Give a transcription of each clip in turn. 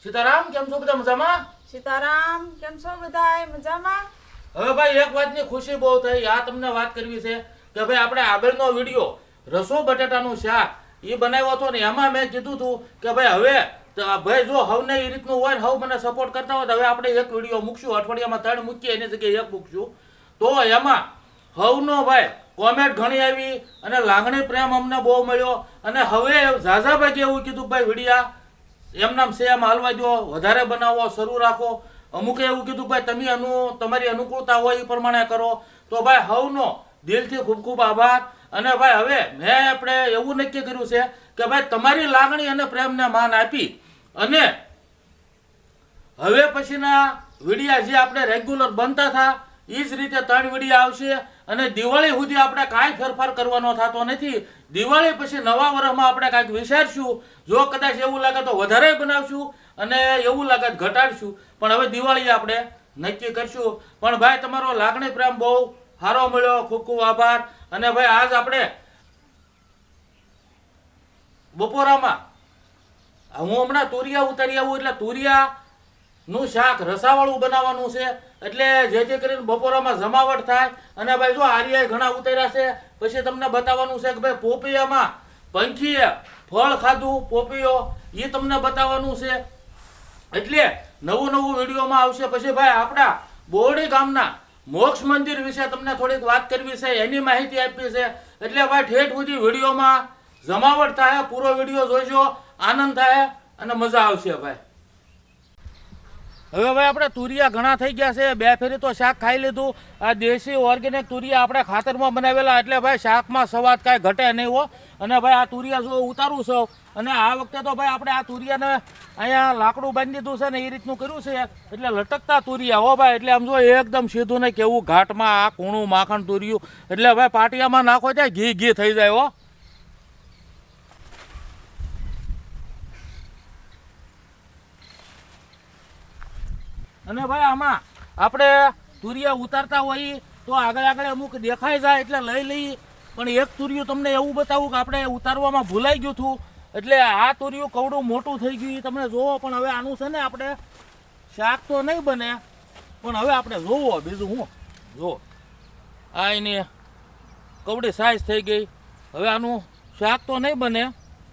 સીતારામ, કેમ છો બધા મજામાં? સીતારામ, કેમ છો બધાય મજામાં? હવે ભાઈ એક વાતની ખુશી બહુ થઈ. આ તમને વાત કરવી છે કે ભાઈ આપણે આગળનો વિડીયો રસો બટાટાનું શાક એ બનાવ્યો હતો ને એમાં મેં કીધું હતું કે ભાઈ હવે ભાઈ જો હવને એ રીતનું હોય ને હવ મને સપોર્ટ કરતા હોય તો હવે આપણે એક વિડીયો મૂકશું, અઠવાડિયામાં 3 મૂકીએ એની જગ્યાએ એક મૂકશું. તો એમાં હવનો ભાઈ કોમેન્ટ ઘણી આવી અને લાગણી પ્રેમ અમને બહુ મળ્યો. અને હવે ઝાઝાભાઈ એવું કીધું ભાઈ વિડીયા એમનામ છે એમ હાલવા દો, વધારે બનાવો, શરૂ રાખો. અમુકે એવું કીધું ભાઈ તમે તમારી અનુકૂળતા હોય એ પ્રમાણે કરો. તો ભાઈ હવનો દિલથી ખૂબ ખૂબ આભાર. અને ભાઈ હવે મેં આપણે એવું નક્કી કર્યું છે કે ભાઈ તમારી લાગણી અને પ્રેમને માન આપી અને હવે પછીના વિડીયા જે આપણે રેગ્યુલર બનતા હતા એ જ રીતે 3 વિડીયા આવશે. અને દિવાળી સુધી આપણે કાંઈ ફેરફાર કરવાનો થતો નથી. દિવાળી પછી નવા વર્ષમાં આપણે કાંઈક વિચારશું. જો કદાચ એવું લાગે તો વધારે બનાવશું અને એવું લાગે તો ઘટાડશું. પણ હવે દિવાળી આપણે નક્કી કરશું. પણ ભાઈ તમારો લાગણી પ્રેમ બહુ સારો મળ્યો, ખૂબ ખૂબ આભાર. અને ભાઈ આજ આપણે બપોરામાં હું હમણાં તુરિયા ઉતારી આવું એટલે તુરિયાનું શાક રસાવાળું બનાવવાનું છે. એટલે જેથી કરીને બપોરામાં જમાવટ થાય. અને ભાઈ જો આર્યાએ ઘણા ઉતાર્યા છે. પછી તમને બતાવવાનું છે કે ભાઈ પોપિયામાં પંખીએ ફળ ખાધું, પોપિયો એ તમને બતાવવાનું છે. એટલે નવું વિડીયોમાં આવશે. પછી ભાઈ આપણા બોરડી ગામના મોક્ષ મંદિર વિશે તમને થોડીક વાત કરવી છે, એની માહિતી આપવી છે. એટલે ભાઈ ઠેઠ સુધી વિડીયોમાં જમાવટ થાય, પૂરો વિડીયો જોઈજો, આનંદ થાય અને મજા આવશે ભાઈ. હવે ભાઈ આપણે તુરિયા ઘણા થઈ ગયા છે. 2 ફેરી તો શાક ખાઈ લીધું. આ દેશી ઓર્ગેનિક તુરિયા આપણે ખાતરમાં બનાવેલા એટલે ભાઈ શાકમાં સ્વાદ કાંઈ ઘટે નહીં હો. અને ભાઈ આ તુરિયા જો ઉતારું છું. અને આ વખતે તો ભાઈ આપણે આ તુરિયાને અહીંયા લાકડું બાંધી દીધું છે ને એ રીતનું કર્યું છે એટલે લટકતા તુરિયા હો ભાઈ. એટલે આમ જો એકદમ સીધું નહીં, કેવું ઘાટમાં આ કૂણું માખણ તુરિયું. એટલે ભાઈ પાટિયામાં નાખો ત્યાં ઘી થઈ જાય હો. અને ભાઈ આમાં આપણે તુરિયા ઉતારતા હોઈએ તો આગળ અમુક દેખાઈ જાય એટલે લઈ લઈએ. પણ એક તુરિયું તમને એવું બતાવું કે આપણે ઉતારવામાં ભૂલાઈ ગયું હતું. એટલે આ તુરિયું કવડું મોટું થઈ ગયું તમને જોવો. પણ હવે આનું છે ને આપણે શાક તો નહીં બને, પણ હવે આપણે જોવો બીજું હું જો આ એની કવડી સાઈઝ થઈ ગઈ. હવે આનું શાક તો નહીં બને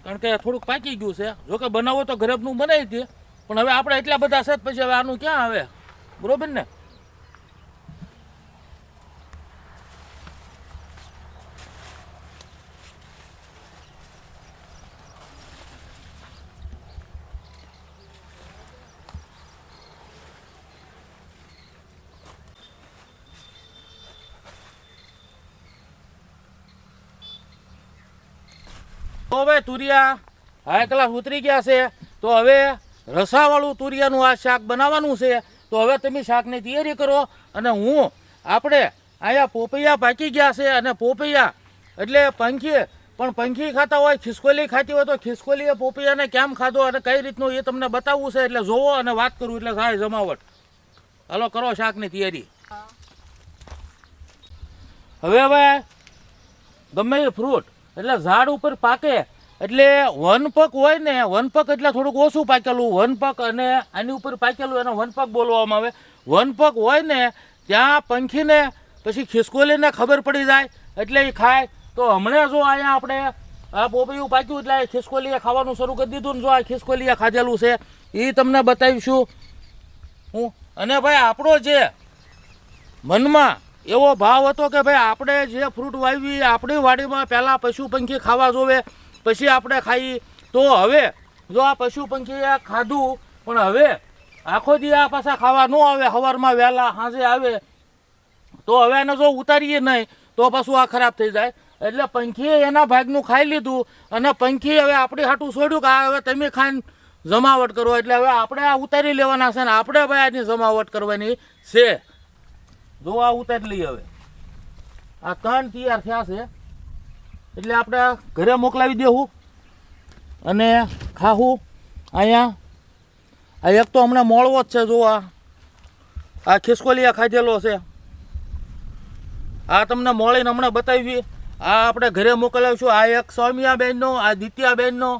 કારણ કે થોડુંક પાકી ગયું છે. જોકે બનાવો તો ગરબનું બનાવી દે, પણ હવે આપણે એટલા બધા છે પછી હવે આનું ક્યાં આવે, બરોબર ને? તો હવે તુરિયા હાઈ ક્લાસ ઉતરી ગયા છે. તો હવે રસાવાળું તુરિયાનું આ શાક બનાવવાનું છે. તો હવે તમે શાકની તૈયારી કરો. અને આપણે અહીંયા પોપૈયા પાકી ગયા છે. અને પોપૈયા એટલે પંખી, પણ પંખી ખાતા હોય, ખિસકોલી ખાતી હોય તો ખિસકોલીએ પોપૈયાને કેમ ખાધો અને કઈ રીતનું એ તમને બતાવવું છે. એટલે જોવો અને વાત કરું એટલે થાય જમાવટ. હાલો કરો શાકની તૈયારી. હવે ગમે એ ફ્રૂટ એટલે ઝાડ ઉપર પાકે એટલે વનપક હોય ને, વનપક એટલે થોડુંક ઓછું પાકેલું વનપક અને આની ઉપર પાકેલું એને વનપક બોલવામાં આવે. વનપક હોય ને ત્યાં પંખીને પછી ખિસકોલીને ખબર પડી જાય એટલે એ ખાય. તો હમણાં જો અહીંયા આપણે આ પોપૈયું પાક્યું એટલે ખિસકોલીએ ખાવાનું શરૂ કરી દીધું ને જો આ ખિસકોલીએ ખાધેલું છે એ તમને બતાવીશું હું. અને ભાઈ આપણો જે મનમાં એવો ભાવ હતો કે ભાઈ આપણે જે ફ્રૂટ વાવી આપણી વાડીમાં પહેલાં પશુ પંખી ખાવા જોવે પછી આપણે ખાઈ. તો હવે જો આ પશુ પંખીએ ખાધું પણ હવે આખો દી આ પાછા ખાવા ન આવે, સવારમાં વહેલા સાંજે આવે તો હવે એને જો ઉતારીએ નહીં તો પાછું આ ખરાબ થઈ જાય. એટલે પંખીએ એના ભાગનું ખાઈ લીધું અને પંખી હવે આપણી હાટું છોડ્યું કે આ હવે તમે ખાઈને જમાવટ કરો. એટલે હવે આપણે આ ઉતારી લેવાના છે ને આપણે ભાઈ આની જમાવટ કરવાની છે. જો આ ઉતારી લઈએ. હવે આ 3 તૈયાર થયા છે એટલે આપણે ઘરે મોકલાવી દેવું અને ખાવું. અહીંયા આ એક તો હમણાં મોળવો જ છે. જો આ ખિસકોલિયા ખાધેલો છે. આ તમને મોળીને હમણાં બતાવી. આ આપણે ઘરે મોકલાવીશું. આ એક સૌમ્યાબેનનો, આ દિત્યાબેનનો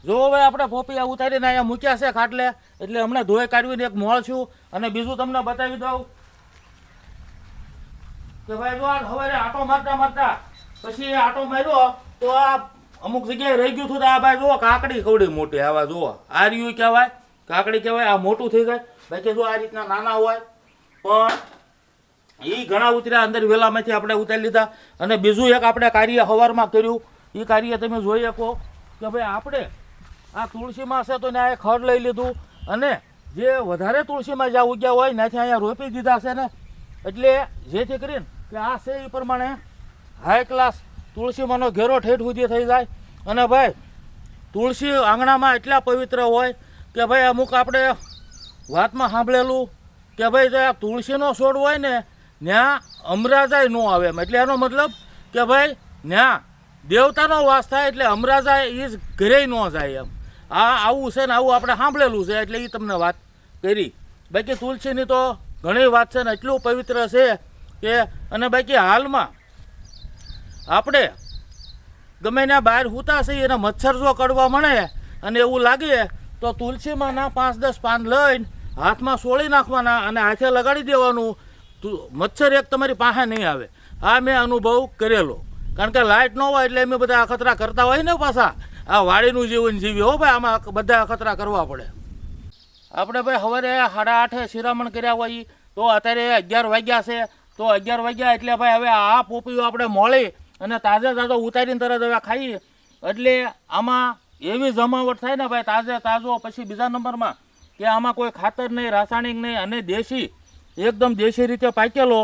જો હવે આપણે પોપિયા ઉતારીને અહીંયા મૂક્યા છે ખાટલે, એટલે હમણાં ધોઈ કાઢવીને એક મોળ છું. અને બીજું તમને બતાવી દઉં કે ભાઈ જો આ સવારે આટો મારતા મારતા પછી આટો માર્યો તો આ અમુક જગ્યાએ રહી ગયું હતું. તો આ ભાઈ જુઓ કાકડી કવડી મોટી, આવા જુઓ આ રહ્યું કહેવાય, કાકડી કહેવાય. આ મોટું થઈ જાય. બાકી જો આ રીતના નાના હોય પણ એ ઘણા ઉતર્યા અંદર વેલામાંથી આપણે ઉતારી લીધા. અને બીજું એક આપણે કાર્ય સવારમાં કર્યું. એ કાર્ય તમે જોઈ શકો કે ભાઈ આપણે આ તુલસીમાં છે તો ને આ ખડ લઈ લીધું. અને જે વધારે તુલસીમાં જ્યાં ઉગ્યા હોય ત્યાંથી અહીંયા રોપી દીધા છે ને, એટલે જેથી કરીને કે આ છે એ પ્રમાણે હાઈ ક્લાસ તુલસીમાંનો ઘેરો ઠેઠ સુધી થઈ જાય. અને ભાઈ તુલસી આંગણામાં એટલા પવિત્ર હોય કે ભાઈ અમુક આપણે વાતમાં સાંભળેલું કે ભાઈ જો આ તુલસીનો છોડ હોય ને ત્યાં અમરાજાય ન આવે એમ. એટલે એનો મતલબ કે ભાઈ ત્યાં દેવતાનો વાસ થાય, એટલે અમરાજા એ જ ઘરે ન જાય એમ. આ આવું છે ને આવું આપણે સાંભળેલું છે, એટલે એ તમને વાત કરી. બાકી તુલસીની તો ઘણી વાત છે ને એટલું પવિત્ર છે કે. અને બાકી હાલમાં આપણે ગમે ત્યાં બહાર સૂતા છીએ અને મચ્છર જો કડવા મળે અને એવું લાગે તો તુલસીમાં ના 5-10 પાન લઈને હાથમાં સોળી નાખવાના અને હાથે લગાડી દેવાનું. મચ્છર એક તમારી પાસે નહીં આવે. આ મેં અનુભવ કરેલો. કારણ કે લાઇટ ન હોય એટલે અમે બધા અખતરા કરતા હોય ને પાછા. આ વાડીનું જીવન જીવી હો ભાઈ, આમાં બધા અખતરા કરવા પડે. આપણે ભાઈ સવારે 8:30 શિરામણ કર્યા હોય તો અત્યારે 11 વાગ્યા છે. તો 11 વાગ્યા એટલે ભાઈ હવે આ પોપીઓ આપણે મોળી અને તાજે તાજો ઉતારીને તરત હવે ખાઈએ. એટલે આમાં એવી જમાવટ થાય ને ભાઈ, તાજે તાજો. પછી બીજા નંબરમાં કે આમાં કોઈ ખાતર નહીં, રાસાયણિક નહીં, અને દેશી, એકદમ દેશી રીતે પાકેલો.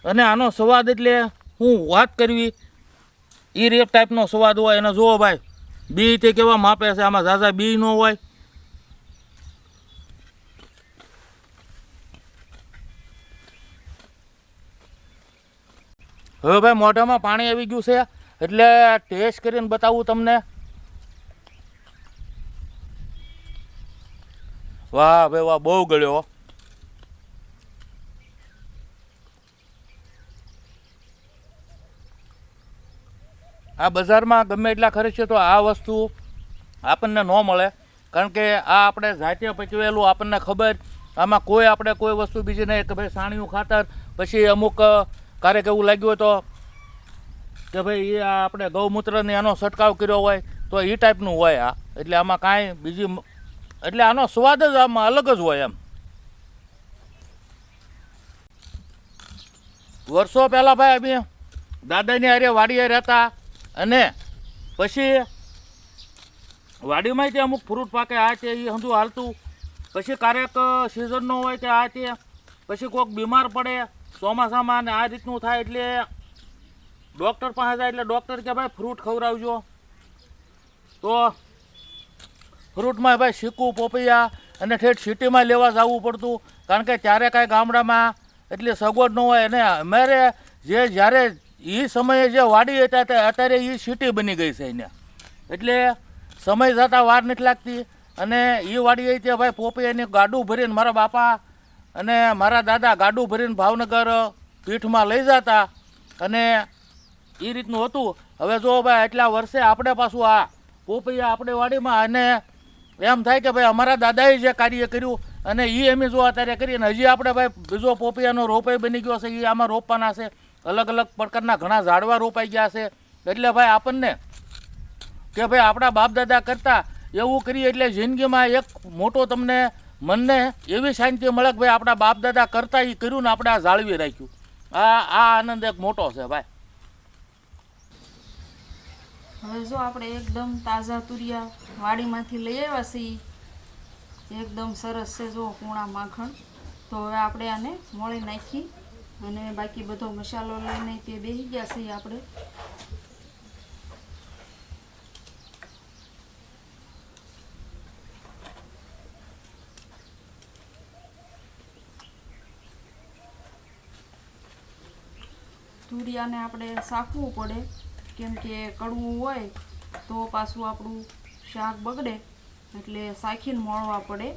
અને આનો સ્વાદ એટલે હું વાત કરવી એ રેપ ટાઈપનો સ્વાદ હોય. એને જુઓ ભાઈ બી તે કેવા માપે છે, આમાં ઝાઝા બી ન હોય. હવે ભાઈ મોઢામાં પાણી આવી ગયું છે એટલે ટેસ્ટ કરીને બતાવું તમને. વાહ ભાઈ વાહ, બહુ ગળ્યો. આ બજારમાં ગમે એટલા ખર્ચે તો આ વસ્તુ આપણને ન મળે. કારણ કે આ આપણે જાતે પચવેલું, આપણને ખબર. આમાં કોઈ આપણે કોઈ વસ્તુ બીજી નહીં કે ભાઈ સાણિયું ખાતર. પછી અમુક ક્યારેક એવું લાગ્યું હોય તો કે ભાઈ એ આપણે ગૌમૂત્રને એનો છંટકાવ કર્યો હોય તો એ ટાઈપનું હોય આ. એટલે આમાં કાંઈ બીજી, એટલે આનો સ્વાદ જ આમાં અલગ જ હોય એમ. વર્ષો પહેલાં ભાઈ અમે દાદાની હારે વાડીએ રહેતા. અને પછી વાડીમાં તે અમુક ફ્રૂટ પાકે આ તે એ હંધું હાલતું. પછી ક્યારેક સિઝનનો હોય કે આ તે પછી કોઈક બીમાર પડે ચોમાસામાં ને આ રીતનું થાય એટલે ડૉક્ટર પાસે જાય. એટલે ડૉક્ટર કે ભાઈ ફ્રૂટ ખવડાવજો. તો ફ્રૂટમાં ભાઈ શીકું, પોપૈયા અને ઠેઠ સિટીમાં લેવા જવું પડતું. કારણ કે ત્યારે કાંઈ ગામડામાં એટલી સગવડ ન હોય. અને અમારે જે જ્યારે એ સમયે જે વાડી હતા અત્યારે એ સિટી બની ગઈ છે એને. એટલે સમય જતાં વાર નથી લાગતી. અને એ વાડી હતી ભાઈ પોપૈયાની ગાડું ભરીને મારા બાપા અને મારા દાદા ગાડું ભરીને ભાવનગર પીઠમાં લઈ જતા. અને એ રીતનું હતું. હવે જો ભાઈ એટલા વર્ષે આપણે પાછું આ પોપૈયા આપણે વાડીમાં, અને એમ થાય કે ભાઈ અમારા દાદાએ જે કાર્ય કર્યું અને એ અમે જો અત્યારે કરીએ. અને હજી આપણે ભાઈ બીજો પોપૈયાનો રોપાઈ બની ગયો છે, એ આમાં રોપવાના છે. અલગ અલગ પ્રકારના ઘણા ઝાડવા રોપાઈ ગયા છે. એટલે ભાઈ આપણને કે ભાઈ આપણા બાપ દાદા કરતા એવું કરીએ એટલે જિંદગીમાં એક મોટો તમને મનને એવી શાંતિ મળે કે ભાઈ આપણા બાપ દાદા કરતા એ કર્યું ને આપણે આ જાળવી રાખ્યું. આ આનંદ એક મોટો છે ભાઈ. હવે જો આપણે એકદમ તાજા તુરિયા વાડીમાંથી લઈ આવ્યા છીએ. એકદમ સરસ છે જો કૂણા માખણ. તો હવે આપણે આને મોળી નાખી અને બાકી બધો મસાલો લઈને તે બેસી ગયા છીએ આપણે. તુરિયાને આપણે સાફવું પડે, કેમ કે કડવું હોય તો પાછું આપણું શાક બગડે. એટલે સાખીને મોળવા પડે.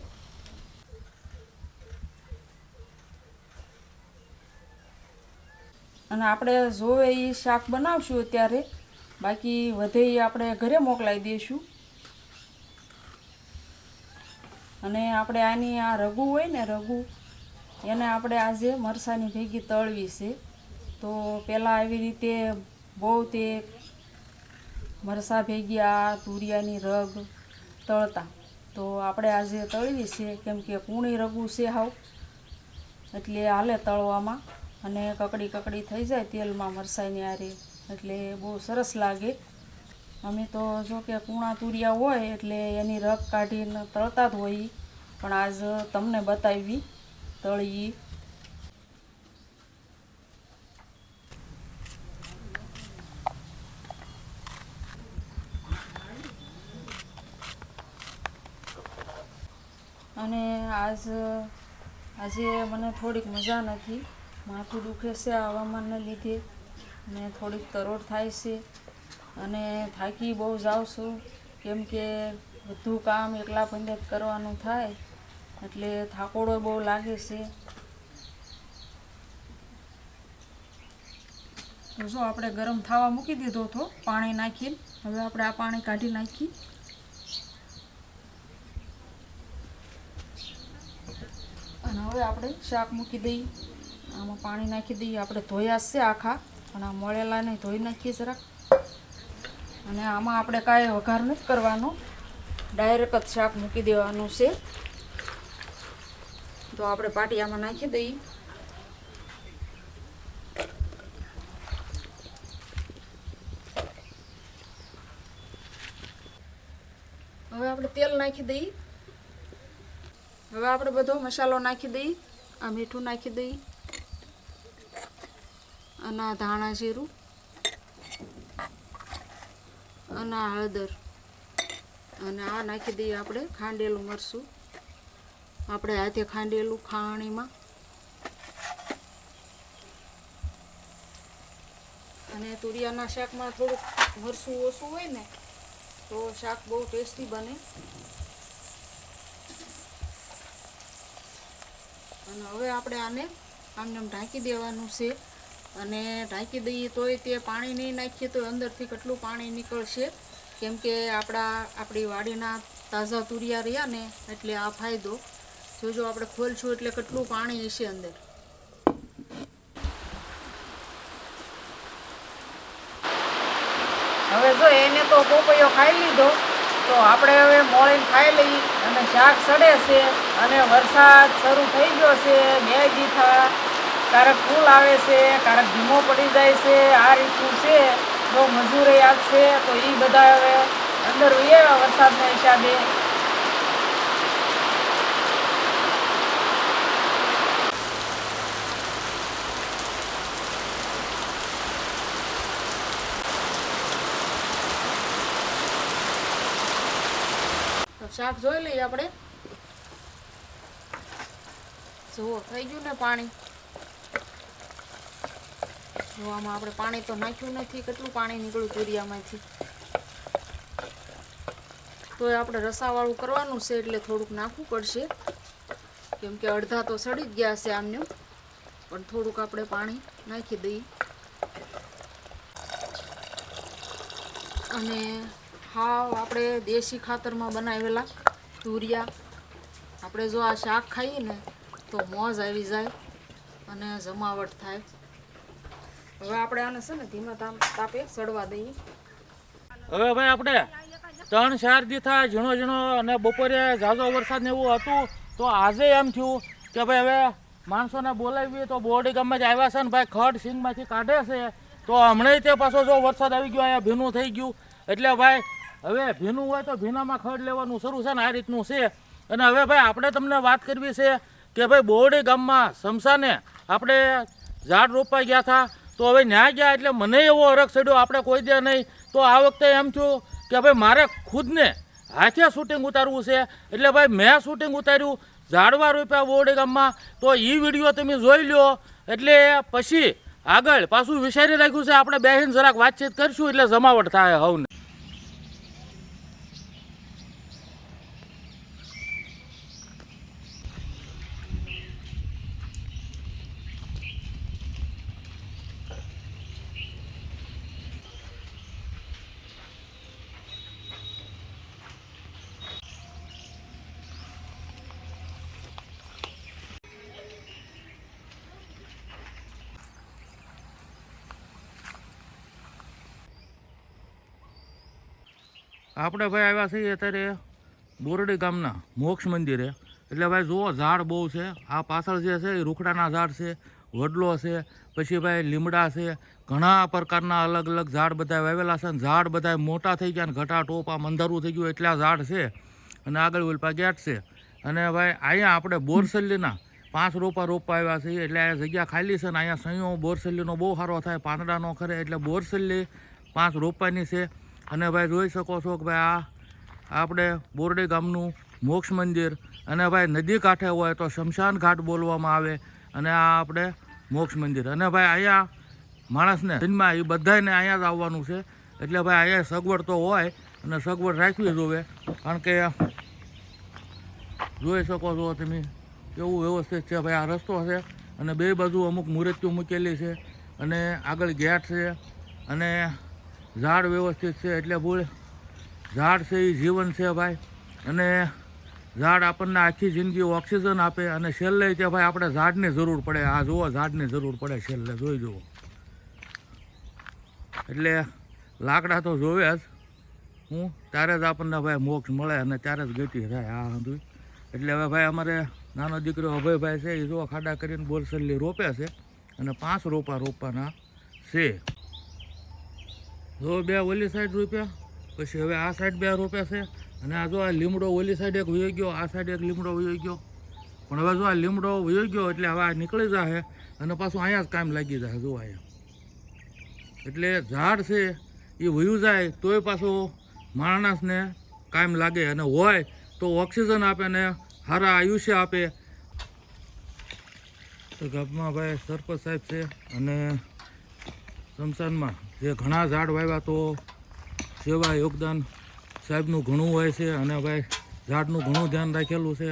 અને આપણે જોવે એ શાક બનાવશું અત્યારે, બાકી વધે એ આપણે ઘરે મોકલાવી દઈશું. અને આપણે આની આ રગુ હોય ને રગુ એને આપણે આજે મરસાની ભેગી તળવી છે. તો પહેલાં આવી રીતે બહુ તે મરસા ભેગી આ તુરિયાની રગ તળતા, તો આપણે આજે તળવી છે કેમ કે કૂણી રગુ છે હાવ, એટલે હાલે તળવામાં અને કકડી કકડી થઈ જાય તેલમાં મરસાઈની આરે, એટલે બહુ સરસ લાગે. અમે તો જો કે કૂણા તુરિયા હોય એટલે એની રગ કાઢીને તળતા જ હોય, પણ આજ તમને બતાવી તળી. અને આજે મને થોડીક મજા નથી, માથું દુખે છે આ હવામાનને લીધે અને થોડીક તરોડ થાય છે અને થાકી બહુ જાઉં છું કેમ કે બધું કામ એકલા પંજાબ કરવાનું થાય એટલે થાકોડો બહુ લાગે છે. તો જો આપણે ગરમ થવા મૂકી દીધો હતો પાણી નાખીને, હવે આપણે આ પાણી કાઢી નાખી અને હવે આપણે શાક મૂકી દઈએ. આમાં પાણી નાખી દઈએ. આપણે ધોયા છે આખા, પણ આ મળેલાને ધોઈ નાખીએ જરાક. અને આમાં આપણે કાંઈ વઘાર નથી કરવાનો, ડાયરેક્ટ જ શાક મૂકી દેવાનું છે. તો આપણે પાટિયામાં નાખી દઈએ. હવે આપણે તેલ નાખી દઈએ. હવે આપણે બધો મસાલો નાખી દઈએ. આ મીઠું નાખી દઈએ અને આ ધાણા જીરું અને આ હળદર અને આ નાખી દઈએ આપણે ખાંડેલું મરચું, આપણે હાથે ખાંડેલું ખાણીમાં. અને તુરિયાના શાકમાં થોડુંક મરચું ઓછું હોય ને તો શાક બહુ ટેસ્ટી બને. અને હવે આપણે આને આમને ઢાંકી દેવાનું છે. અને ઢાંકી દઈએ તોય તે પાણી નહીં નાખીએ તો અંદરથી કેટલું પાણી નીકળશે, કેમ કે આપણી વાડીના તાજા તુરિયા રહ્યા ને એટલે આ ફાયદો. જોજો આપણે ખોલશું એટલે કેટલું પાણી હશે અંદર. હવે જો એને તો પોપૈયો ખાઈ લીધો, તો આપણે હવે મોળીને ખાઈ લઈએ. અને શાક સડે છે અને વરસાદ શરૂ થઈ ગયો છે. બે દીથા ક્યારેક ફૂલ આવે છે, ક્યારેક ધીમો પડી જાય છે, આ રીતનું છે. જો મજૂરે યાદ છે તો એ બધા હવે અંદર વયા વરસાદના હિસાબે. શાક જોઈ લઈએ આપણે. જુઓ થઈ ગયું ને પાણી. જોવામાં આપણે પાણી તો નાખ્યું નથી, કેટલું પાણી નીકળ્યું તુરિયામાંથી. તો આપણે રસાવાળું કરવાનું છે એટલે થોડુંક નાખવું પડશે, કેમ કે અડધા તો સડી જ ગયા છે આમને, પણ થોડુંક આપણે પાણી નાખી દઈએ. અને હા, આપણે દેશી ખાતરમાં બનાવેલા તુરિયા. આપણે જો આ શાક ખાઈએ ને તો મોજ આવી જાય અને જમાવટ થાય. હવે આપણે આને છે ને ધીમા તાપે સડવા દઈએ. હવે ભાઈ આપણે 3-4 દી થાય ઝીણો ઝીણો, અને બપોરે ઝાઝો વરસાદ ને એવું હતું, તો આજે એમ થયું કે ભાઈ હવે માણસોને બોલાવીએ તો બોરડી ગામમાં જ આવ્યા છે ને ભાઈ ખડ સિંગમાંથી કાઢે છે, તો હમણાં તે પાછો જો વરસાદ આવી ગયો, અહીંયા ભીનું થઈ ગયું. એટલે ભાઈ હવે ભીનું હોય તો ભીનામાં ખડ લેવાનું શરૂ છે ને આ રીતનું છે. અને હવે ભાઈ આપણે તમને વાત કરવી છે કે ભાઈ બોરડી ગામમાં સમસાને આપણે ઝાડ રોપવા ગયા હતા, તો હવે ન્યા ગયા એટલે મને એવો હરખ ચડ્યો આપણે કોઈ દે નહીં. તો આ વખતે એમ થયું કે ભાઈ મારે ખુદને હાથે શૂટિંગ ઉતારવું છે, એટલે ભાઈ મેં શૂટિંગ ઉતાર્યું ઝાડવા રોપ્યા બોરડી ગામમાં. તો એ વિડીયો તમે જોઈ લો, એટલે પછી આગળ પાછું વિચારી રાખ્યું છે આપણે બેસીને જરાક વાતચીત કરીશું એટલે જમાવટ થાય હવને. આપણે ભાઈ આવ્યા છીએ અત્યારે બોરડી ગામના મોક્ષ મંદિરે. એટલે ભાઈ જુઓ ઝાડ બહુ છે. આ પાછળ જે છે એ રૂખડાના ઝાડ છે, વડલો છે, પછી ભાઈ લીમડા છે, ઘણા પ્રકારના અલગ અલગ ઝાડ બધા વાવેલા છે. અને ઝાડ બધા મોટા થઈ ગયા ને ઘટા ટોપ આમ અંધારું થઈ ગયું એટલા ઝાડ છે. અને આગળ ઓલપા ગેટ છે. અને ભાઈ અહીંયા આપણે બોરસલીના 5 રોપા રોપવા આવ્યા છીએ. એટલે આ જગ્યા ખાલી છે ને અહીંયા સંયો બોરસલીનો બહુ સારો થાય, પાંદડા ન ખરે. એટલે બોરસલી 5 રોપવાની છે. અને ભાઈ જોઈ શકો છો કે ભાઈ આ આપણે બોરડી ગામનું મોક્ષ મંદિર. અને ભાઈ નદી કાંઠે હોય તો શમશાન ઘાટ બોલવામાં આવે. અને આ આપણે મોક્ષ મંદિર. અને ભાઈ અહીંયા માણસને જન્મા એ બધાને અહીંયા જ આવવાનું છે. એટલે ભાઈ અહીંયા સગવડ તો હોય અને સગવડ રાખવી જોવે. કારણ કે જોઈ શકો છો તમે કેવું વ્યવસ્થિત છે ભાઈ આ રસ્તો છે. અને બે બાજુ અમુક મૂર્તિઓ મૂકેલી છે. અને આગળ ગેટ છે. અને ઝાડ વ્યવસ્થિત છે. એટલે બોલ ઝાડ છે એ જીવન છે ભાઈ. અને ઝાડ આપણને આખી જિંદગી ઓક્સિજન આપે. અને છેલ્લે તે ભાઈ આપણે ઝાડની જરૂર પડે. આ જુઓ ઝાડની જરૂર પડે છેલ્લે, જોઈ જુઓ. એટલે લાકડા તો જોવે જ હું, ત્યારે જ આપણને ભાઈ મોક્ષ મળે અને ત્યારે જ ગતિ થાય આ બધું. એટલે હવે ભાઈ અમારે નાનો દીકરો અભયભાઈ છે એ જો ખાડા કરીને બોરસલી રોપે છે. અને 5 રોપા રોપવાના છે. જો 2 ઓલી સાઈડ રોપ્યા, પછી હવે આ સાઈડ 2 રોપ્યા છે. અને આ જો આ લીમડો ઓલી સાઈડ એક વયો ગયો, આ સાઈડ એક લીમડો વયો ગયો. પણ હવે જો આ લીમડો વયો ગયો એટલે હવે આ નીકળી જશે. અને પાછું અહીંયા જ કામ લાગી જાય. જો અહીંયા એટલે ઝાડ છે એ વયું જાય તોય પાછું માણસને કામ લાગે. અને હોય તો ઓક્સિજન આપે ને સારા આયુષ્ય આપે. તો ગામમાં ભાઈ સરપંચ સાહેબ છે. અને સ્મશાનમાં જે ઘણા ઝાડ વાવ્યા તો સેવા યોગદાન સાહેબનું ઘણું હોય છે. અને ભાઈ ઝાડનું ઘણું ધ્યાન રાખેલું છે.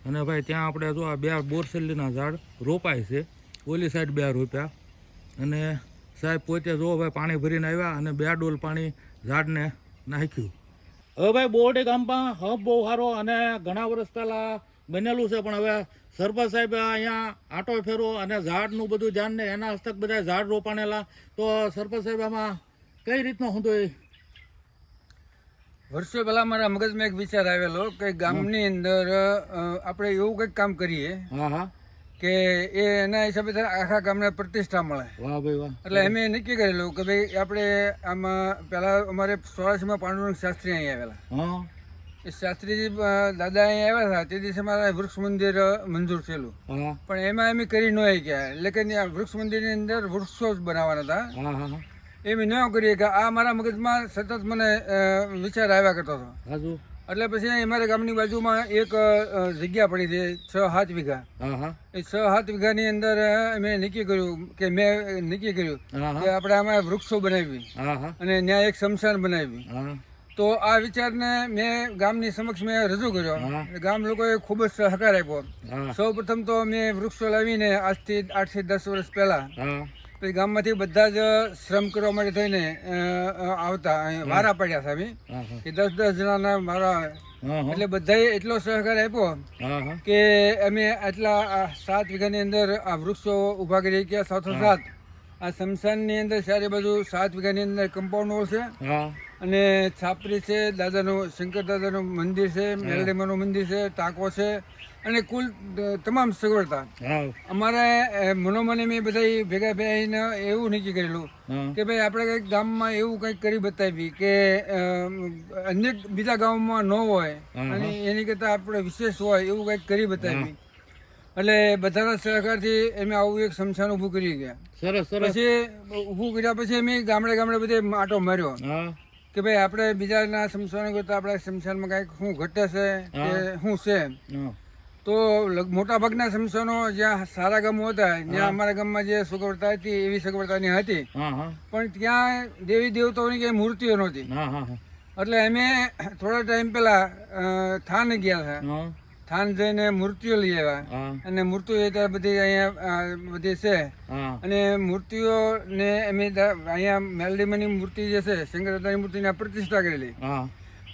અને ભાઈ ત્યાં આપણે જો આ 2 બોરસલીના ઝાડ રોપાય છે. ઓલી સાઈડ 2 રોપ્યા. અને સાહેબ પોતે જો ભાઈ પાણી ભરીને આવ્યા અને 2 ડોલ પાણી ઝાડને નાખ્યું. હવે ભાઈ બોરડી ગામમાં હબ બહુ સારો અને ઘણા વર્ષ પહેલાં બનેલું છે. પણ હવે સરપંચ સાહેબ અહીંયા આંટો ફેરો અને ઝાડનું બધું ધ્યાન ને એના હસ્તક બધા ઝાડ રોપાણેલા. તો સરપંચ સાહેબ આમાં કઈ રીતનો હતો એ? વર્ષો પહેલા મારા મગજમાં એક વિચાર આવેલો કે ગામની અંદર આપણે એવું કંઈક કામ કરીએ હા હા કે એ એના હિસાબે આખા ગામને પ્રતિષ્ઠા મળે. વાહ ભાઈ વાહ. એટલે અમે નક્કી કરેલું કે ભાઈ આપણે આમાં પહેલા અમારે 84માં પાંડુરંગ શાસ્ત્રી અહીં આવેલા. હા એ શાસ્ત્રીજી દાદા અહીં આવ્યા હતા તે દિવસે મારા વૃક્ષ મંદિર મંજૂર થયેલું. હા પણ એમાં અમે કરી ન ગયા. એટલે કે આ વૃક્ષ મંદિરની અંદર વૃક્ષો જ બનાવવાના હતા. હા હા એ મેં ન કરીએ કે આ મારા મગજમાં સતત મને વિચાર આવ્યા કરતો હતો. હાજુ એટલે પછી અમારા ગામની બાજુમાં એક જગ્યા પડી છે 6-7 વીઘા. હા હા એ 6-7 વીઘાની અંદર મેં નક્કી કર્યું કે કે આપણે આમાં વૃક્ષો બનાવી હા હા અને ત્યાં એક સ્મશાન બનાવી. હા તો આ વિચારને મેં ગામની સમક્ષ મેં રજૂ કર્યો. ગામ લોકોએ ખૂબ જ સહકાર આપ્યો. સૌ પ્રથમ તો મેં વૃક્ષો લાવીને આજથી 8 થી 10 વર્ષ પહેલા પછી ગામમાંથી બધા જ શ્રમ કરવા માટે થઈને આવતા વારા પડ્યા હતા અમે કે 10-10 જણાના વારા. એટલે બધાએ એટલો સહકાર આપ્યો કે અમે આટલા 7 વીઘાની અંદર આ વૃક્ષો ઊભા કરી ગયા. 7 આ સ્મશાનની અંદર ચારે બાજુ 7 વીઘાની અંદર કમ્પાઉન્ડ વોલ છે. અને છાપરી છે, દાદાનું શંકર દાદાનું મંદિર છે, મેલડીમાનું મંદિર છે, ટાંકો છે અને કુલ તમામ સગવડતા. અમારે મનોમને મેં બધા ભેગા થઈને એવું નક્કી કરેલું કે ભાઈ આપણે કંઈક ગામમાં એવું કંઈક કરી બતાવી કે અનેક બીજા ગામમાં ન હોય અને એની કરતાં આપણે વિશેષ હોય એવું કંઈક કરી બતાવી. એટલે બધાના સહકારથી અમે આવું એક સ્મશાન ઊભું કરી ગયા. સરસ સરસ. પછી ઊભું કર્યા પછી અમે ગામડે બધે આંટો માર્યો કે ભાઈ આપણે બીજાના સ્મશાનો કરતાં આપણા સ્મશાનમાં કાંઈક શું ઘટે છે કે શું છે. તો મોટા ભાગના સ્મશાનો જ્યાં સારા ગામો હતા ત્યાં અમારા ગામમાં જે સગવડતા હતી એવી સગવડતાની હતી. પણ ત્યાં દેવી દેવતાઓની કઈ મૂર્તિઓ નહોતી. એટલે અમે થોડા ટાઈમ પહેલા થાન ગયા હતા. થાન જઈને મૂર્તિઓ લઈ આવ્યા અને મૂર્તિઓ અત્યારે બધી અહીંયા બધી છે. અને મૂર્તિઓને અમે અહીંયા મેલડીમાની મૂર્તિ જે છે શંકર દાદાની મૂર્તિની પ્રતિષ્ઠા કરેલી.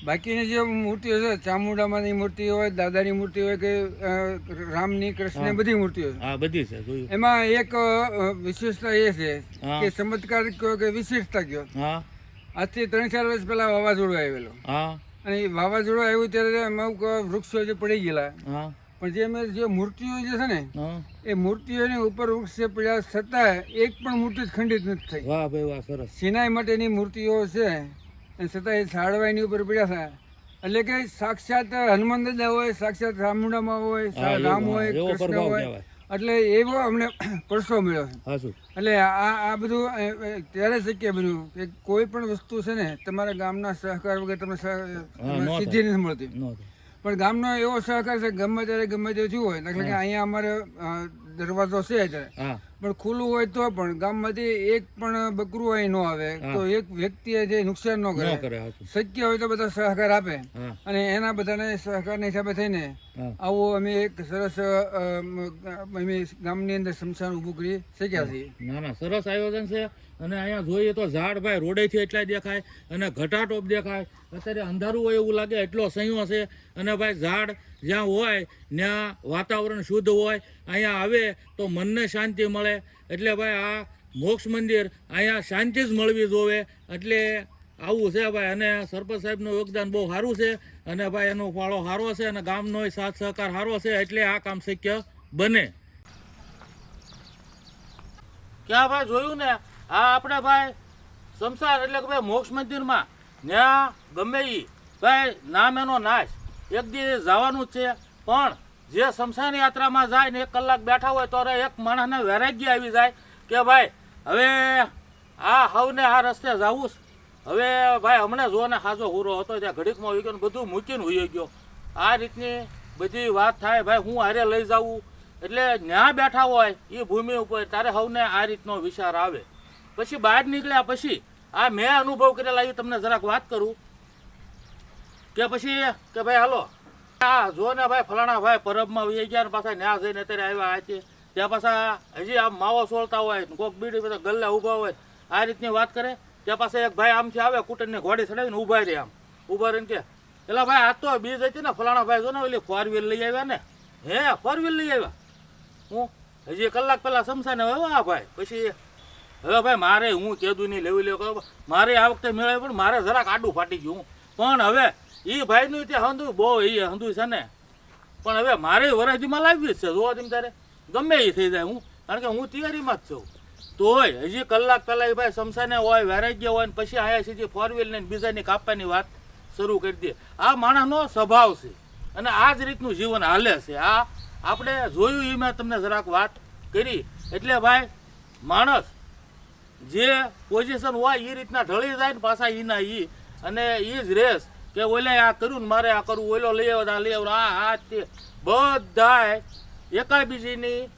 બાકીની જે મૂર્તિઓ છે ચામુંડામાંની મૂર્તિ હોય, દાદાની મૂર્તિ હોય કે રામની કૃષ્ણની બધી મૂર્તિઓ બધી છે. એમાં એક વિશેષતા એ છે કે ચમત્કાર કયો કે વિશેષતા કયો આજથી 3-4 વર્ષ પહેલા વાવાઝોડું આવેલું હા અને એ વાવાઝોડું આવ્યું ત્યારે અમુક વૃક્ષો જે પડી ગયેલા, હા પણ જે અમે જે મૂર્તિઓ જે છે ને હા એ મૂર્તિઓની ઉપર વૃક્ષ પડ્યા છતાં એક પણ મૂર્તિ જ ખંડિત નથી થઈ. વાહ ભાઈ વાહ, સરસ. સિનાઈ માટેની મૂર્તિઓ છે અને છતાં એ ઝાડવા એની ઉપર પડ્યા છે. એટલે કે સાક્ષાત હનુમાન દાદા હોય, સાક્ષાત રામુડામાં હોય, હા, એવું, રામ હા, હોય, એવો કૃષ્ણ પ્રભાવ હોય, કહેવાય. એટલે એવો અમને પરસો મળ્યો છે. હાચું. એટલે આ બધું ત્યારે શક્ય બન્યું કે કોઈ પણ વસ્તુ છે ને તમારા ગામના સહકાર વગર તમને ન સિદ્ધિ નથી મળતી. ન થાય. પણ ગામનો એવો સહકાર છે, ગમે ત્યારે ગમે તે થયું હોય, એટલે કે અહીંયા અમારે દરવાજો છે અત્યારે, હા પણ ખુલ્લું હોય તો પણ ગામમાંથી એક પણ બકરું અહીં ન આવે તો એક વ્યક્તિએ જે નુકસાન ન ન કરે. કરે. હાચું. શક્ય હોય તો બધા સહકાર આપે હા અને એના બધાને સહકારના હિસાબે થઈને હા આવો અમે એક સરસ અમે ગામની અંદર સ્મશાન ઊભું કરી શક્યા છીએ. ના ના, સરસ આયોજન છે. અને અહીંયા જોઈએ તો ઝાડ ભાઈ રોડેથી એટલા દેખાય અને ઘટાટોપ દેખાય. અત્યારે અંધારું હોય એવું લાગે એટલો સંયો છે. અને ભાઈ ઝાડ જ્યાં હોય ત્યાં વાતાવરણ શુદ્ધ હોય. અહીંયા આવે તો મનને શાંતિ મળે. એટલે ભાઈ આ મોક્ષ મંદિર અહીંયા શાંતિ જ મળવી જોવે. એટલે આવું છે ભાઈ. અને સરપંચ સાહેબનું યોગદાન બહુ સારું છે. અને ભાઈ એનો ફાળો સારો છે અને ગામનો સાથ સહકાર સારો છે. એટલે આ કામ શક્ય બને. ક્યાં ભાઈ જોયું ને, આ આપણે ભાઈ સંસાર એટલે કે ભાઈ મોક્ષ મંદિરમાં ત્યાં ગમે એ ભાઈ નામ એનો નાશ એક દી જવાનું જ છે. પણ જે શમશાન યાત્રામાં જાય ને 1 કલાક બેઠા હોય તો એક માણસને વૈરાગ્ય આવી જાય કે ભાઈ હવે આ હવને આ રસ્તે જવું હવે ભાઈ હમણાં જો ને હાજો હુરો હતો ત્યાં ઘડીકમાં હોઈ ગયો ને બધું મૂકીને હોઈ ગયો. આ રીતની બધી વાત થાય ભાઈ. હું હારે લઈ જાઉં એટલે ન્યા બેઠા હોય એ ભૂમિ ઉપર તારે હવને આ રીતનો વિચાર આવે. પછી બહાર નીકળ્યા પછી આ મેં અનુભવ કરેલા એ તમને જરાક વાત કરું કે પછી કે ભાઈ હાલો આ જો ને ભાઈ ફલાણા ભાઈ પરબમાં વહી ગયા ને પાછા ન્યા જઈને અત્યારે આવ્યા હતી ત્યાં પાછા હજી આમ માવો સોળતા હોય કોઈક બીડી બધા ગલ્લા ઊભા હોય આ રીતની વાત કરે. ત્યાં પાસે એક ભાઈ આમથી આવે કુટુંબની ઘોડી ચડાવીને ઊભા રહે. આમ ઊભા રહીને કે એટલે ભાઈ આ તો બીજ હતી ને ફલાણા ભાઈ જો ને ઓલી 4 વ્હીલ લઈ આવ્યા ને. હે 4 વ્હીલ લઈ આવ્યા? હું હજી 1 કલાક પહેલા સમસાને આવ્યા ભાઈ. પછી હવે ભાઈ મારે હું કીધું નહીં લેવી લેવું મારે આ વખતે મેળવ્યું પણ મારે જરાક આડું ફાટી ગયું. પણ હવે એ ભાઈનું ત્યાં હંધું બહુ એ હંધું છે ને. પણ હવે મારે વરાજીમાં લાવવી જ છે. જોવા તેમ તારે ગમે એ થઈ જાય. હું કારણ કે હું તૈયારીમાં જ છું. તોય હજી કલાક પહેલાં એ ભાઈ સમસાને હોય વૈરાગ્ય હોય ને પછી આયા સીધી 4 વ્હીલ ને બીજાની કાપવાની વાત શરૂ કરી દે. આ માણસનો સ્વભાવ છે અને આ જ રીતનું જીવન હાલે છે. આ આપણે જોયું એ મેં તમને જરાક વાત કરી. એટલે ભાઈ માણસ જે પોઝિશન હોય એ રીતના ઢળી જાય ને પાછા એના એ અને એ જ રેસ કે ઓલે આ કર્યું ને મારે આ કરવું, ઓલો લઈ આવ્યો લઈ આવ્યો આ તે બધા એકાબીજીની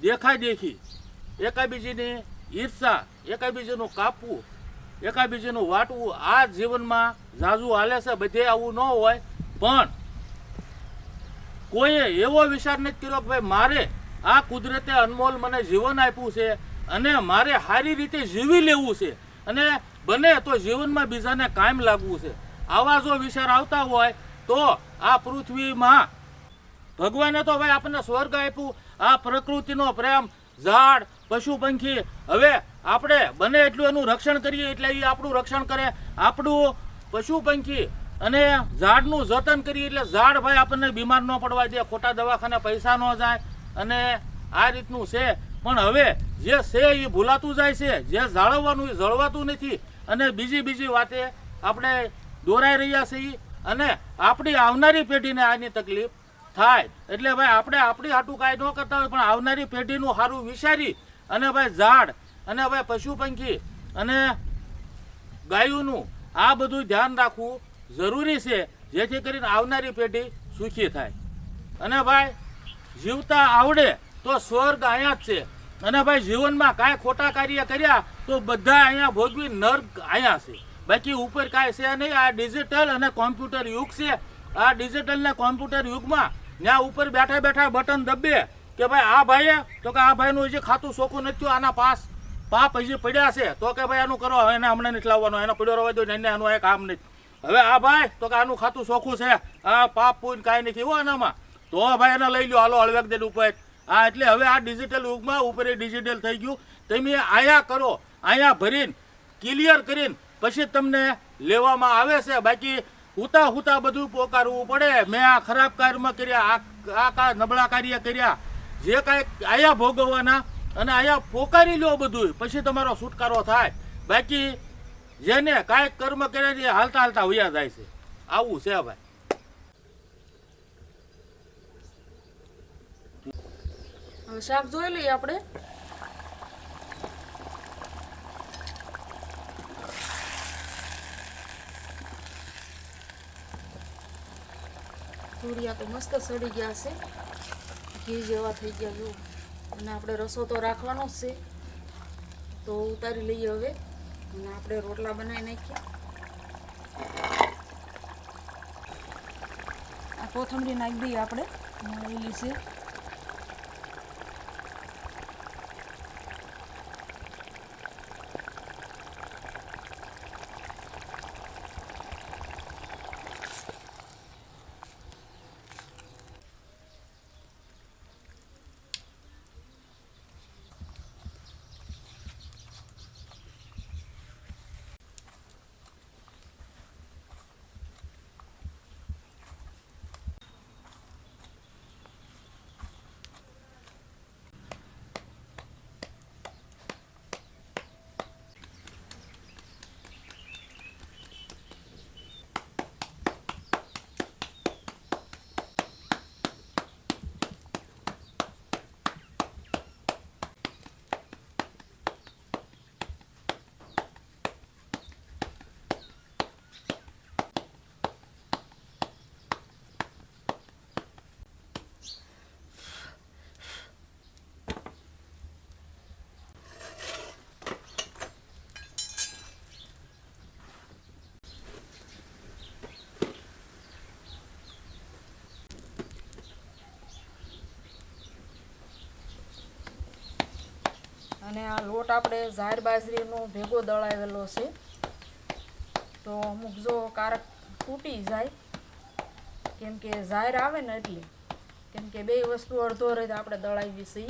દેખાદેખી, એકાબીજીની ઈર્ષા, એકાબીજીનું કાપવું, એકાબીજીનું વાટવું આ જીવનમાં ઝાઝુ હાલે છે. બધે આવું ન હોય પણ કોઈએ એવો વિચાર નથી કર્યો કે ભાઈ મારે આ કુદરતે અનમોલ મને જીવન આપ્યું છે અને મારે સારી રીતે જીવી લેવું છે અને બને તો જીવનમાં બીજાને કાયમ લાગવું છે. આવા જો વિચાર આવતા હોય તો આ પૃથ્વીમાં ભગવાને તો ભાઈ આપણને સ્વર્ગ આપ્યું. આ પ્રકૃતિનો પ્રેમ, ઝાડ, પશુ પંખી, હવે આપણે બને એટલું એનું રક્ષણ કરીએ એટલે એ આપણું રક્ષણ કરે. આપણું પશુ પંખી અને ઝાડનું જતન કરીએ એટલે ઝાડ ભાઈ આપણને બીમાર ન પડવા દે, ખોટા દવાખાને પૈસા ન જાય અને આ રીતનું છે. પણ હવે જે છે એ ભૂલાતું જાય છે, જે જાળવવાનું એ જળવાતું નથી અને બીજી વાતે આપણે દોરાઈ રહ્યા છીએ અને આપણી આવનારી પેઢીને આની તકલીફ થાય. એટલે ભાઈ આપણે આપણી હાટું કાંઈ ન કરતા હોય પણ આવનારી પેઢીનું સારું વિચારી અને ભાઈ ઝાડ અને ભાઈ પશુ પંખી અને ગાયોનું આ બધું ધ્યાન રાખવું જરૂરી છે જેથી કરીને આવનારી પેઢી સુખી થાય. અને ભાઈ જીવતા આવડે તો સ્વર્ગ અહીંયા જ છે અને ભાઈ જીવનમાં કાંઈ ખોટા કાર્ય કર્યા તો બધા અહીંયા ભોગવી નર્ક અહીંયા છે. બાકી ઉપર કાંઈ છે નહીં. આ ડિજિટલ અને કોમ્પ્યુટર યુગ છે. આ ડિજિટલ ને કોમ્પ્યુટર યુગમાં ત્યાં ઉપર બેઠા બેઠા બટન દબે કે ભાઈ આ ભાઈએ તો કે આ ભાઈનું હજી ખાતું ચોખ્ખું નથી થયું, આના પાપ હજી પડ્યા છે તો કે ભાઈ આનું કરો, એને હમણાં નથી લાવવાનું, એને પડ્યો રહેવા દો ને એને આનું એક કામ નથી. હવે આ ભાઈ તો કે આનું ખાતું ચોખ્ખું છે, આ પાપ પૂન કાંઈ નથી હોય એનામાં તો ભાઈ એને લઈ લો હાલો હળવેક દે ઉપર. હા એટલે હવે આ ડિજિટલ યુગમાં ઉપર ડિજિટલ થઈ ગયું. તમે આયા કરો, અહીંયા ભરીને ક્લિયર કરીને પછી તમને લેવામાં આવે છે. બાકી હુતા હુતા બધું પોકારવું પડે. મેં આ ખરાબ કાર્યમાં કર્યા, આ નબળા કાર્ય કર્યા, જે કાંઈ આયા ભોગવવાના અને આયા પોકારી લો બધું, પછી તમારો છુટકારો થાય. બાકી જેને કાંઈક કર્મ કર્યા છે હાલતા હાલતા વયા જાય છે. આવું છે ભાઈ. હવે શાક જોઈ લઈએ આપણે. તુરિયા તો મસ્ત સડી ગયા છે, ઘી જેવા થઈ ગયા જો. અને આપણે રસો તો રાખવાનો જ છે, તો ઉતારી લઈએ હવે અને આપણે રોટલા બનાવી નાખીએ. આ કોથમરી નાખી દઈએ આપણે, મળેલી છે. અને આ લોટ આપણે ઝાર બાજરીનો ભેગો દળાવેલો છે, તો અમુક જો કારક તૂટી જાય, કેમ કે ઝાર આવે ને એટલે, કેમ કે બે વસ્તુ અડધો રહે આપણે દળાવી છે.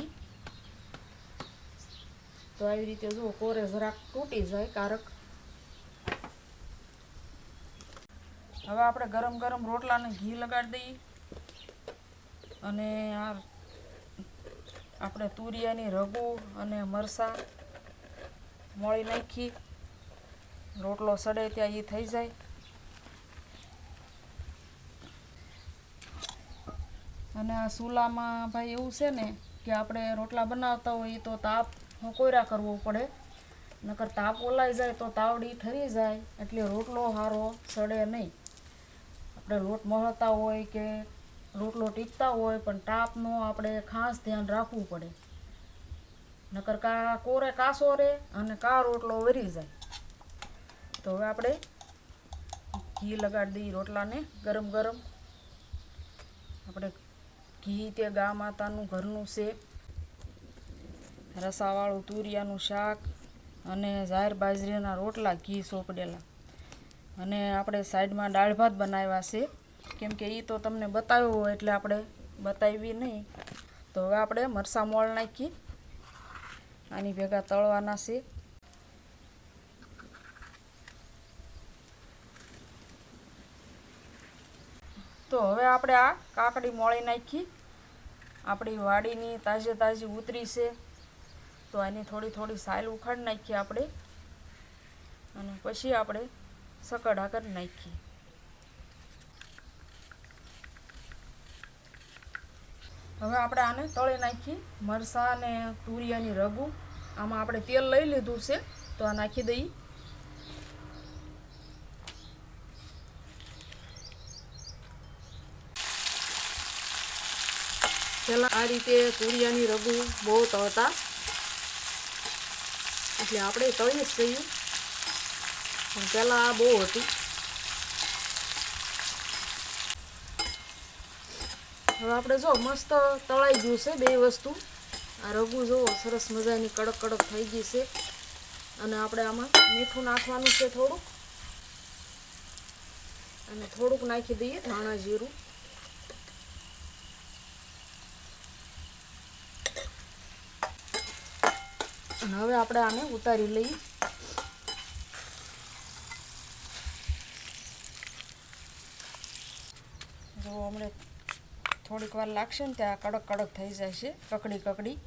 તો આવી રીતે જો કોરે જરાક તૂટી જાય કારક. હવે આપણે ગરમ ગરમ રોટલાને ઘી લગાડી દઈએ અને આ આપણે તુરિયાની રગુ અને મરચાં મોળી નાખી, રોટલો સડે ત્યાં એ થઈ જાય. અને આ ચૂલામાં ભાઈ એવું છે ને કે આપણે રોટલા બનાવતા હોય તો તાપ કોયરા કરવો પડે, નકર તાપ ઓલાઈ જાય તો તાવડી ઠરી જાય એટલે રોટલો સારો સડે નહીં. આપણે લોટ મળતા હોય કે રોટલો ટીકતા હોય પણ તાપનો આપણે ખાસ ધ્યાન રાખવું પડે, નકર કા કોરે કાસો રહે અને કા રોટલો વરી જાય. તો હવે આપણે ઘી લગાડી દઈએ રોટલાને ગરમ ગરમ. આપણે ઘી તે ગા માતાનું ઘરનું છે, રસાવાળું તુરિયાનું શાક અને ઝાર બાજરીના રોટલા ઘી સોપડેલા. અને આપણે સાઈડમાં દાળ ભાત બનાવ્યા છે, કેમ કે એ તો તમને બતાવ્યું હોય એટલે આપણે બતાવી નહીં. તો હવે આપણે મરચાં મોળ નાખી આની ભેગા તળવાના છે. તો હવે આપણે આ કાકડી મોળી નાખી, આપણી વાડીની તાજી તાજી ઉતરી છે, તો આની થોડી થોડી સાલ ઉખાડી નાખીએ આપણે અને પછી આપણે સકડા કરી નાખીએ. હવે આપણે આને તળી નાખી મરચાં અને તુરિયાની રગુ. આમાં આપણે તેલ લઈ લીધું છે તો આ નાખી દઈએ. પહેલાં આ રીતે તુરિયાની રગુ બહુ તળતા, એટલે આપણે તળી જ કહીએ, પણ પહેલાં આ બહુ હતી. હવે આપણે જો મસ્ત તળાઈ ગયું છે બે વસ્તુ. આ રગુ જો સરસ મજાની કડક કડક થઈ ગઈ છે. અને આપણે આમાં મીઠું નાખવાનું છે થોડુંક, અને થોડુંક નાખી દઈએ ધાણા જીરું. અને હવે આપણે આને ઉતારી લઈએ. જો હમણાં થોડીક વાર લાગશે ને ત્યાં કડક કડક થઈ જાય છે, કકડી કકડી.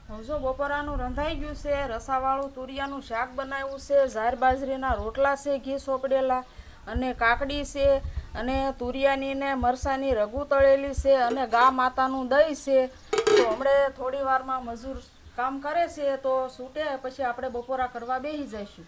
હવે જો બપોરાનું રંધાઈ ગયું છે, રસાવાળું તુરિયાનું શાક બનાવ્યું છે, ઝાર બાજરીના રોટલા છે ઘી સોપડેલા, અને કાકડી છે, અને તુરિયાની ને મરસાની રગુ તળેલી છે, અને ગા માતાનું દહીં છે. તો હમણાં થોડી વારમાં મજૂર કામ કરે છે તો છૂટે પછી આપણે બપોરા કરવા બેસી જઈશું.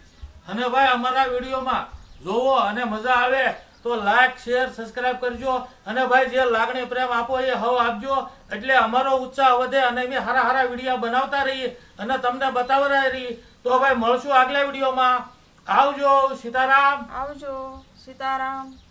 અને ભાઈ અમારા વિડીયોમાં જોવો અને મજા આવે તો લાઈક શેર સબસ્ક્રાઇબ કરજો. અને ભાઈ જે લાગણી પ્રેમ આપો એ હવ આપજો, એટલે અમારો ઉત્સાહ વધે અને અમે સારા સારા વિડીયો બનાવતા રહીએ અને તમને બતાવતા રહીએ. તો ભાઈ મળશું આગલા વિડીયોમાં. આવજો. સીતારામ. આવજો. સીતારામ.